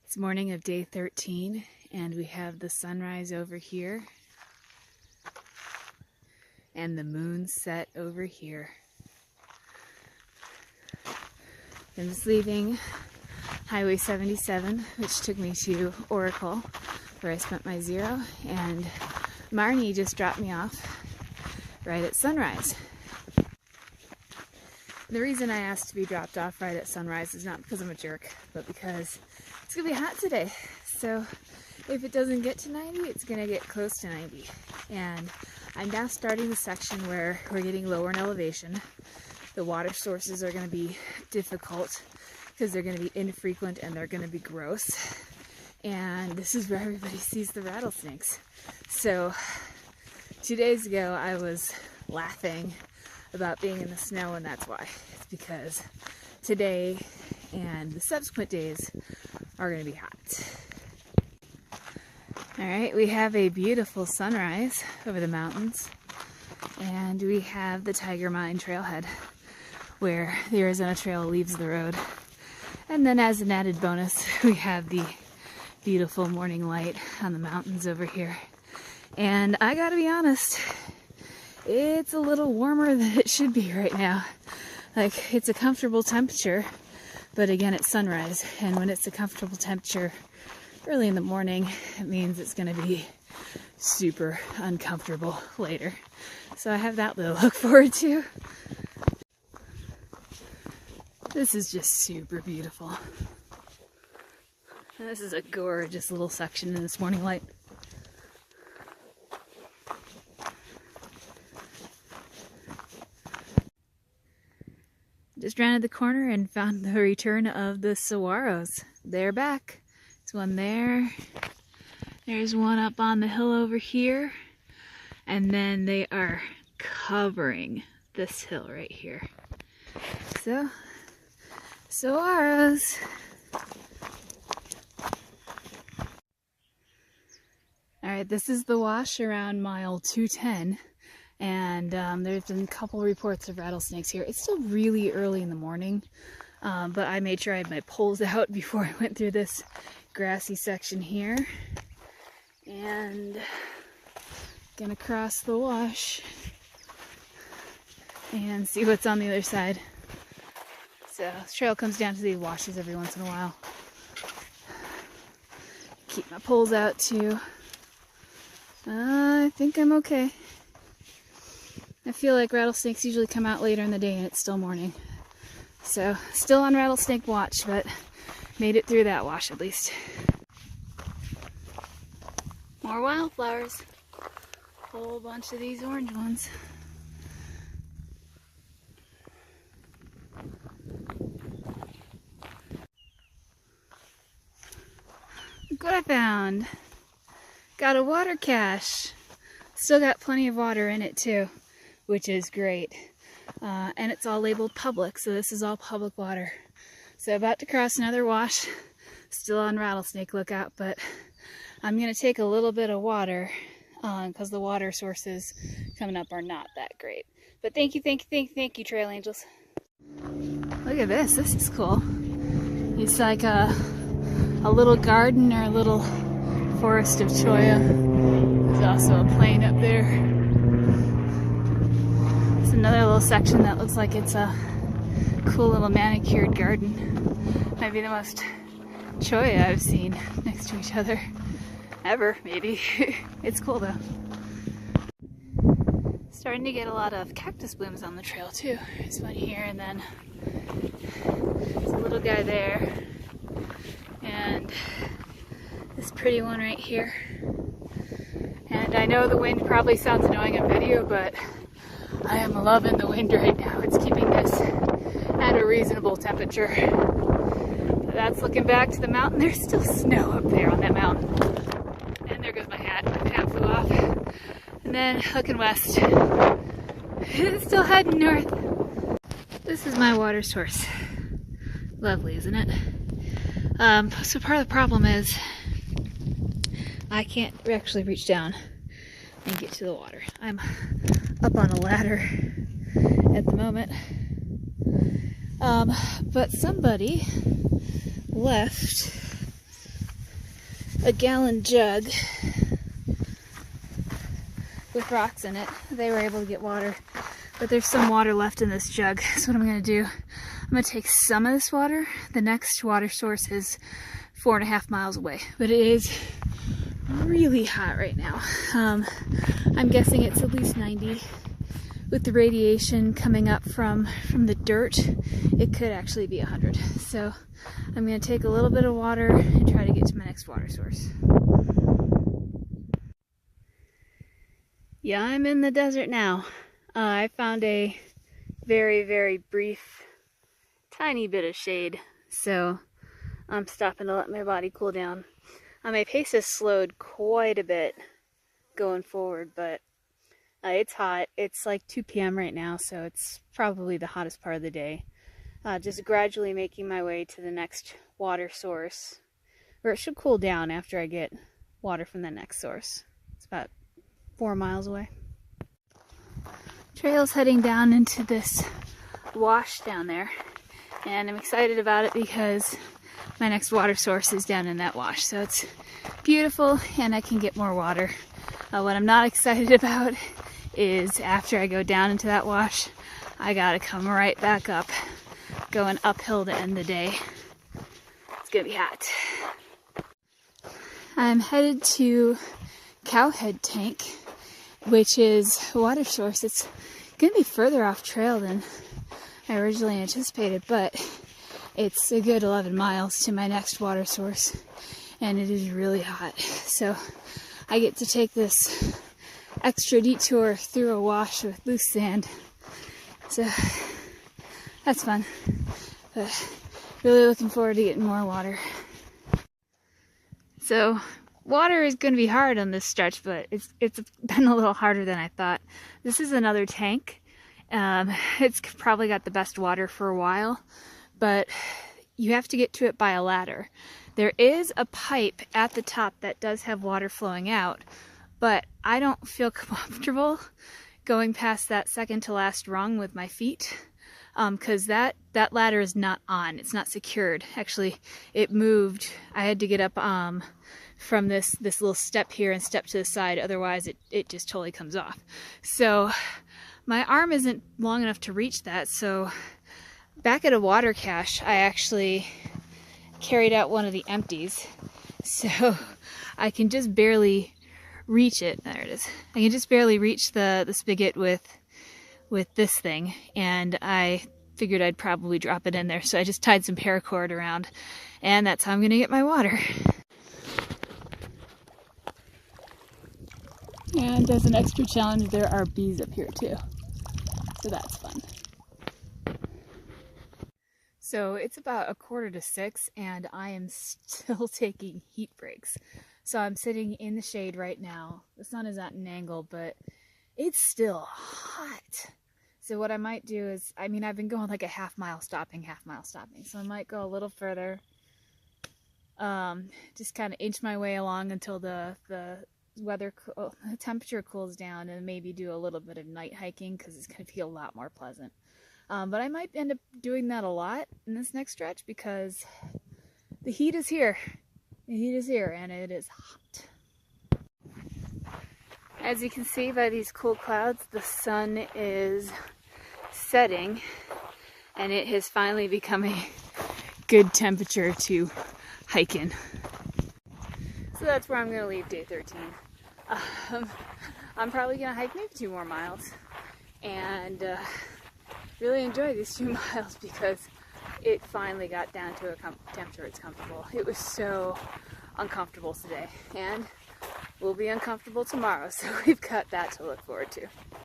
It's morning of day 13, and we have the sunrise over here and the moon set over here. I'm just leaving Highway 77, which took me to Oracle, where I spent my zero, and Marnie just dropped me off right at sunrise. The reason I asked to be dropped off right at sunrise is not because I'm a jerk, but because it's gonna be hot today. So if it doesn't get to 90, it's gonna get close to 90. And I'm now starting the section where we're getting lower in elevation. The water sources are gonna be difficult because they're gonna be infrequent and they're gonna be gross. And this is where everybody sees the rattlesnakes. So 2 days ago, I was laughing about being in the snow, and that's why. It's because today and the subsequent days are going to be hot. Alright, we have a beautiful sunrise over the mountains, and we have the Tiger Mine trailhead where the Arizona Trail leaves the road. And then as an added bonus, we have the beautiful morning light on the mountains over here. And I gotta be honest, it's a little warmer than it should be right now. Like, it's a comfortable temperature, but again, it's sunrise, and when it's a comfortable temperature early in the morning, it means it's gonna be super uncomfortable later. So I have that to look forward to. This is just super beautiful. And this is a gorgeous little section in this morning light. Just rounded the corner and found the return of the saguaros. They're back. There's one there. There's one up on the hill over here. And then they are covering this hill right here. So, saguaros. Alright, this is the wash around mile 210. And there's been a couple reports of rattlesnakes here. It's still really early in the morning, but I made sure I had my poles out before I went through this grassy section here. And gonna cross the wash and see what's on the other side. So this trail comes down to these washes every once in a while. Keep my poles out too. I think I'm okay. I feel like rattlesnakes usually come out later in the day and it's still morning. So, still on rattlesnake watch, but made it through that wash at least. More wildflowers. Whole bunch of these orange ones. Look what I found. Got a water cache. Still got plenty of water in it too, which is great. And it's all labeled public, so this is all public water. So about to cross another wash, still on rattlesnake lookout, but I'm gonna take a little bit of water because the water sources coming up are not that great. But thank you, trail angels. Look at this is cool. It's like a little garden or a little forest of cholla. There's also a plane up there. Another little section that looks like it's a cool little manicured garden. Might be the most cholla I've seen next to each other ever, maybe. It's cool though. Starting to get a lot of cactus blooms on the trail too. There's one here, and then there's a little guy there, and this pretty one right here. And I know the wind probably sounds annoying in video, but I am loving the wind right now. It's keeping this at a reasonable temperature. That's looking back to the mountain. There's still snow up there on that mountain. And there goes my hat. My hat flew off. And then looking west. It's still heading north. This is my water source. Lovely, isn't it? So part of the problem is I can't actually reach down and get to the water. I'm up on a ladder at the moment. But somebody left a gallon jug with rocks in it. They were able to get water, but there's some water left in this jug. So what I'm gonna do, I'm gonna take some of this water. The next water source is 4.5 miles away, but it is really hot right now. I'm guessing it's at least 90. With the radiation coming up from the dirt, it could actually be 100. So I'm gonna take a little bit of water and try to get to my next water source. Yeah, I'm in the desert now. I found a very, very brief, tiny bit of shade, so I'm stopping to let my body cool down. My pace has slowed quite a bit going forward, but it's hot. It's like 2 p.m. right now, so it's probably the hottest part of the day. Just gradually making my way to the next water source, where it should cool down after I get water from the next source. It's about 4 miles away. Trail's heading down into this wash down there, and I'm excited about it because my next water source is down in that wash. So it's beautiful and I can get more water. What I'm not excited about is after I go down into that wash, I gotta come right back up, going uphill to end the day. It's gonna be hot. I'm headed to Cowhead Tank, which is a water source. It's gonna be further off trail than I originally anticipated, but it's a good 11 miles to my next water source, and it is really hot. So I get to take this extra detour through a wash with loose sand. So that's fun, but really looking forward to getting more water. So water is going to be hard on this stretch, but it's been a little harder than I thought. This is another tank. It's probably got the best water for a while, but you have to get to it by a ladder. There is a pipe at the top that does have water flowing out, but I don't feel comfortable going past that second to last rung with my feet, because that ladder is not on. It's not secured. Actually, it moved. I had to get up from this little step here and step to the side, otherwise it just totally comes off. So my arm isn't long enough to reach that, so back at a water cache, I actually carried out one of the empties, so I can just barely reach it. There it is. I can just barely reach the spigot with this thing, and I figured I'd probably drop it in there, so I just tied some paracord around, and that's how I'm gonna get my water. And as an extra challenge, there are bees up here too, so that's fun. So it's about 5:45 and I am still taking heat breaks. So I'm sitting in the shade right now. The sun is at an angle, but it's still hot. So what I might do is, I mean, I've been going like a half mile stopping. So I might go a little further. Just kind of inch my way along until the temperature cools down, and maybe do a little bit of night hiking because it's going to be a lot more pleasant. But I might end up doing that a lot in this next stretch because the heat is here. The heat is here and it is hot. As you can see by these cool clouds, the sun is setting and it has finally become a good temperature to hike in. So that's where I'm going to leave day 13. I'm probably going to hike maybe 2 more miles and really enjoy these 2 miles because it finally got down to a temperature it's comfortable. It was so uncomfortable today, and will be uncomfortable tomorrow, so we've got that to look forward to.